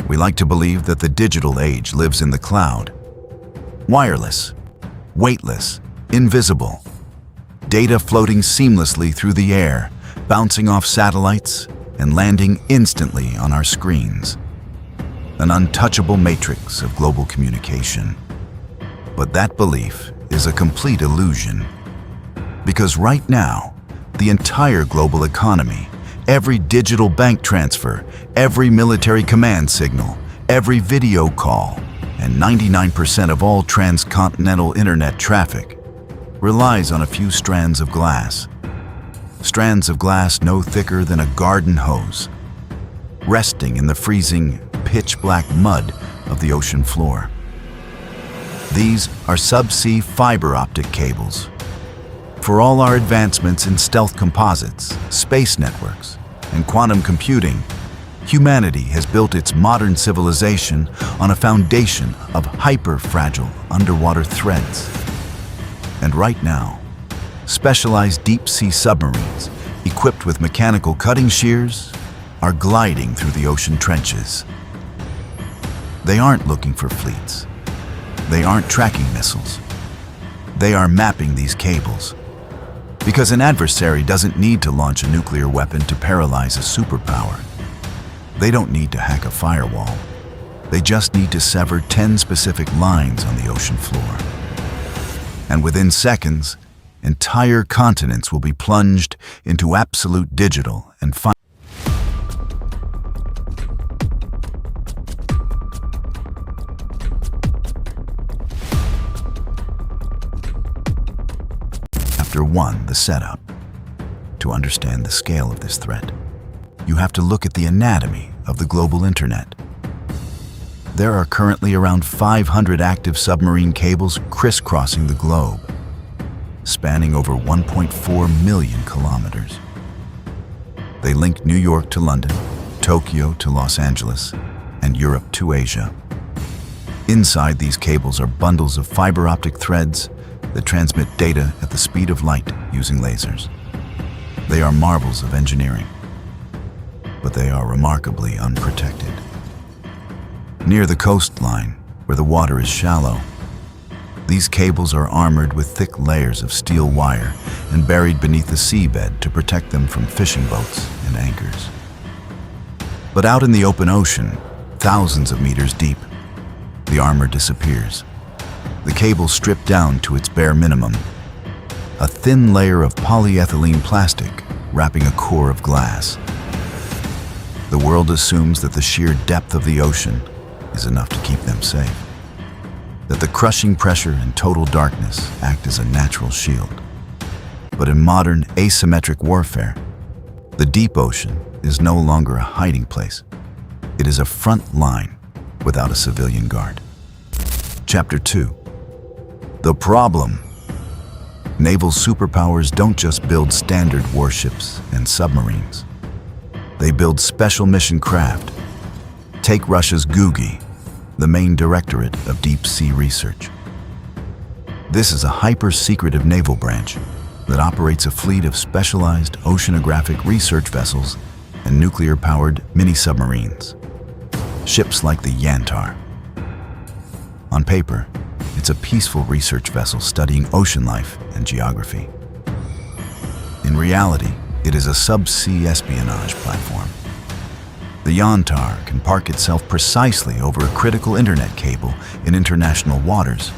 We like to believe that the digital age lives in the cloud. Wireless, weightless, invisible. Data floating seamlessly through the air, bouncing off satellites and landing instantly on our screens. An untouchable matrix of global communication. But that belief is a complete illusion. Because right now, the entire global economy, every digital bank transfer, every military command signal, every video call, and 99% of all transcontinental internet traffic relies on a few strands of glass. Strands of glass no thicker than a garden hose, resting in the freezing, pitch-black mud of the ocean floor. These are subsea fiber-optic cables. For all our advancements in stealth composites, space networks, and quantum computing, humanity has built its modern civilization on a foundation of hyper-fragile underwater threads. And right now, specialized deep-sea submarines, equipped with mechanical cutting shears, are gliding through the ocean trenches. They aren't looking for fleets. They aren't tracking missiles. They are mapping these cables. Because an adversary doesn't need to launch a nuclear weapon to paralyze a superpower. They don't need to hack a firewall. They just need to sever 10 specific lines on the ocean floor. And within seconds, entire continents will be plunged into absolute digital and Chapter 1, the setup. To understand the scale of this threat, you have to look at the anatomy of the global internet. There are currently around 500 active submarine cables crisscrossing the globe, spanning over 1.4 million kilometers. They link New York to London, Tokyo to Los Angeles, and Europe to Asia. Inside these cables are bundles of fiber-optic threads that transmit data at the speed of light using lasers. They are marvels of engineering, but they are remarkably unprotected. Near the coastline, where the water is shallow, these cables are armored with thick layers of steel wire and buried beneath the seabed to protect them from fishing boats and anchors. But out in the open ocean, thousands of meters deep, the armor disappears. The cable stripped down to its bare minimum, a thin layer of polyethylene plastic wrapping a core of glass. The world assumes that the sheer depth of the ocean is enough to keep them safe, that the crushing pressure and total darkness act as a natural shield. But in modern asymmetric warfare, the deep ocean is no longer a hiding place. It is a front line without a civilian guard. Chapter 2. The problem. Naval superpowers don't just build standard warships and submarines. They build special mission craft. Take Russia's GUGI, the main directorate of deep-sea research. This is a hyper-secretive naval branch that operates a fleet of specialized oceanographic research vessels and nuclear-powered mini-submarines, ships like the Yantar. On paper, it's a peaceful research vessel studying ocean life and geography. In reality, it is a subsea espionage platform. The Yantar can park itself precisely over a critical internet cable in international waters.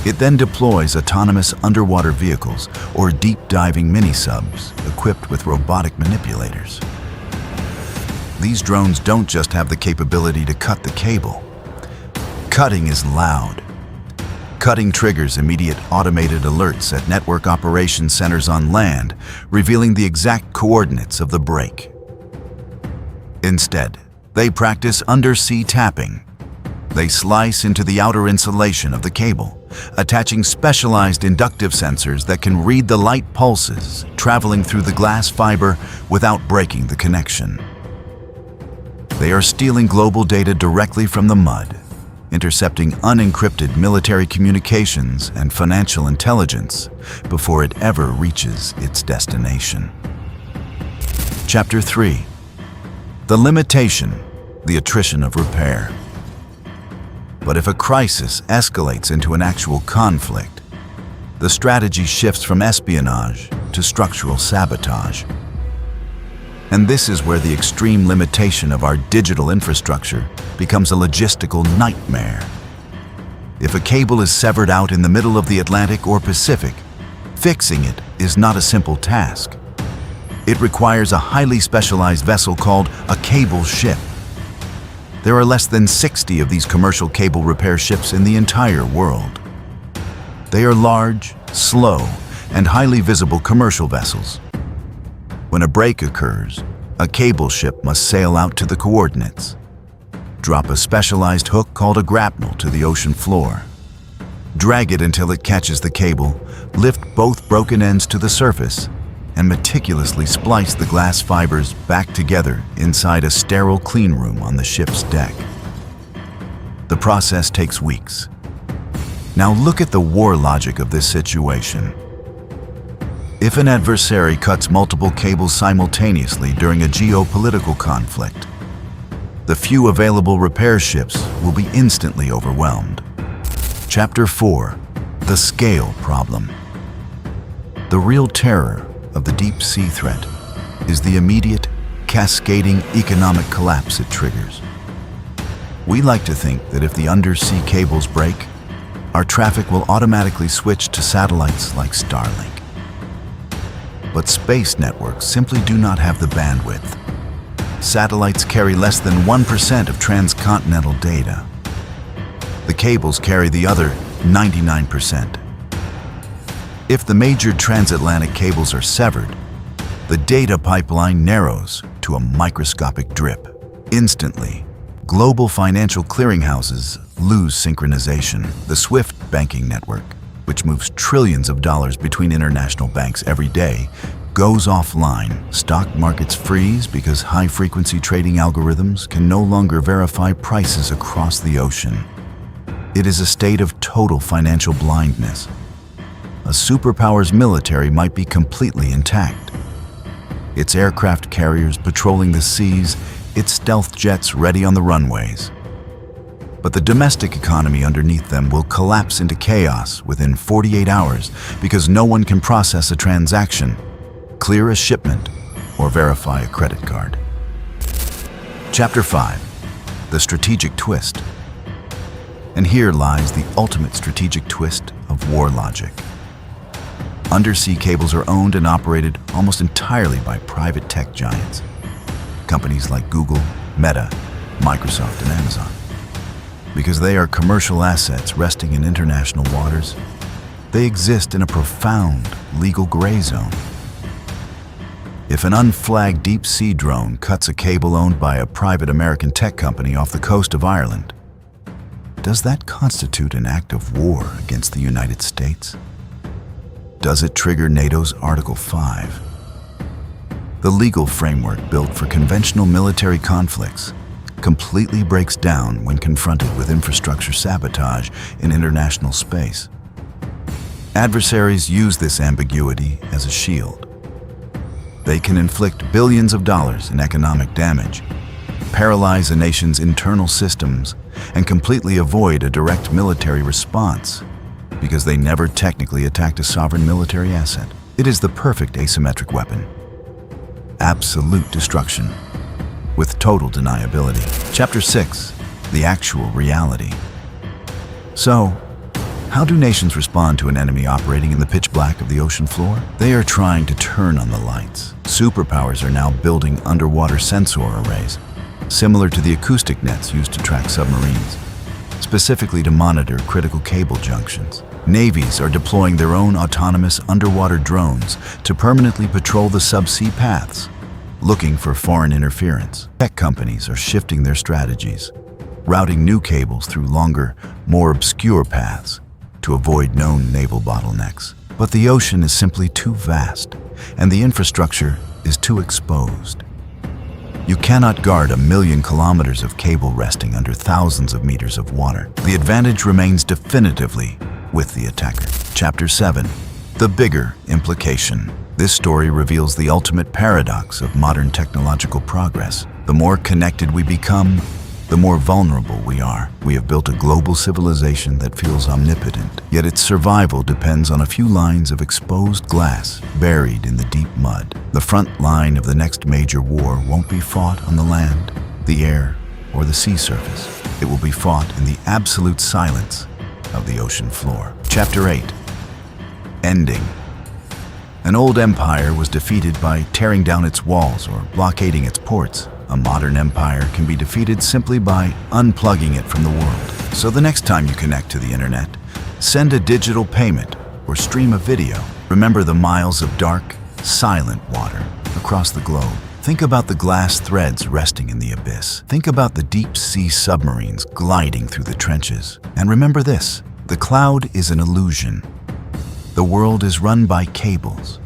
It then deploys autonomous underwater vehicles or deep-diving mini-subs equipped with robotic manipulators. These drones don't just have the capability to cut the cable. Cutting is loud. Cutting triggers immediate automated alerts at network operations centers on land, revealing the exact coordinates of the break. Instead, they practice undersea tapping. They slice into the outer insulation of the cable, attaching specialized inductive sensors that can read the light pulses traveling through the glass fiber without breaking the connection. They are stealing global data directly from the mud, intercepting unencrypted military communications and financial intelligence before it ever reaches its destination. Chapter 3. The limitation. the attrition of repair. But if a crisis escalates into an actual conflict, the strategy shifts from espionage to structural sabotage. And this is where the extreme limitation of our digital infrastructure becomes a logistical nightmare. If a cable is severed out in the middle of the Atlantic or Pacific, fixing it is not a simple task. It requires a highly specialized vessel called a cable ship. There are less than 60 of these commercial cable repair ships in the entire world. They are large, slow, and highly visible commercial vessels. When a break occurs, a cable ship must sail out to the coordinates, drop a specialized hook called a grapnel to the ocean floor, drag it until it catches the cable, lift both broken ends to the surface, and meticulously splice the glass fibers back together inside a sterile clean room on the ship's deck. The process takes weeks. Now look at the war logic of this situation. If an adversary cuts multiple cables simultaneously during a geopolitical conflict, the few available repair ships will be instantly overwhelmed. Chapter 4: The Scale Problem. The real terror of the deep sea threat is the immediate, cascading economic collapse it triggers. We like to think that if the undersea cables break, our traffic will automatically switch to satellites like Starlink. But space networks simply do not have the bandwidth. Satellites carry less than 1% of transcontinental data. The cables carry the other 99%. If the major transatlantic cables are severed, the data pipeline narrows to a microscopic drip. Instantly, global financial clearinghouses lose synchronization. The SWIFT banking network, which moves trillions of dollars between international banks every day, goes offline. Stock markets freeze because high-frequency trading algorithms can no longer verify prices across the ocean. It is a state of total financial blindness. A superpower's military might be completely intact. Its aircraft carriers patrolling the seas, its stealth jets ready on the runways. But the domestic economy underneath them will collapse into chaos within 48 hours because no one can process a transaction, clear a shipment, or verify a credit card. Chapter 5: The Strategic Twist. And here lies the ultimate strategic twist of war logic. Undersea cables are owned and operated almost entirely by private tech giants, companies like Google, Meta, Microsoft, and Amazon. Because they are commercial assets resting in international waters, they exist in a profound legal gray zone. If an unflagged deep-sea drone cuts a cable owned by a private American tech company off the coast of Ireland, does that constitute an act of war against the United States? Does it trigger NATO's Article 5? The legal framework built for conventional military conflicts completely breaks down when confronted with infrastructure sabotage in international space. Adversaries use this ambiguity as a shield. They can inflict billions of dollars in economic damage, paralyze a nation's internal systems, and completely avoid a direct military response because they never technically attacked a sovereign military asset. It is the perfect asymmetric weapon. Absolute destruction with total deniability. Chapter 6: The Actual Reality. So, how do nations respond to an enemy operating in the pitch black of the ocean floor? They are trying to turn on the lights. Superpowers are now building underwater sensor arrays, similar to the acoustic nets used to track submarines, specifically to monitor critical cable junctions. Navies are deploying their own autonomous underwater drones to permanently patrol the subsea paths, looking for foreign interference. Tech companies are shifting their strategies, routing new cables through longer, more obscure paths to avoid known naval bottlenecks. But the ocean is simply too vast, and the infrastructure is too exposed. You cannot guard 1,000,000 kilometers of cable resting under thousands of meters of water. The advantage remains definitively with the attacker. Chapter 7: The Bigger Implication. This story reveals the ultimate paradox of modern technological progress. The more connected we become, the more vulnerable we are. We have built a global civilization that feels omnipotent, yet its survival depends on a few lines of exposed glass buried in the deep mud. The front line of the next major war won't be fought on the land, the air, or the sea surface. It will be fought in the absolute silence of the ocean floor. Chapter 8. Ending. An old empire was defeated by tearing down its walls or blockading its ports. A modern empire can be defeated simply by unplugging it from the world. So the next time you connect to the internet, send a digital payment or stream a video. Remember the miles of dark, silent water across the globe. Think about the glass threads resting in the abyss. Think about the deep-sea submarines gliding through the trenches. And remember this, the cloud is an illusion. The world is run by cables.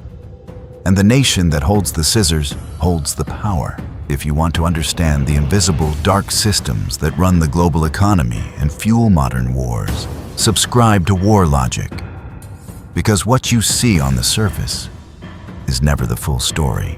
And the nation that holds the scissors holds the power. If you want to understand the invisible, dark systems that run the global economy and fuel modern wars, subscribe to War Logic. Because what you see on the surface is never the full story.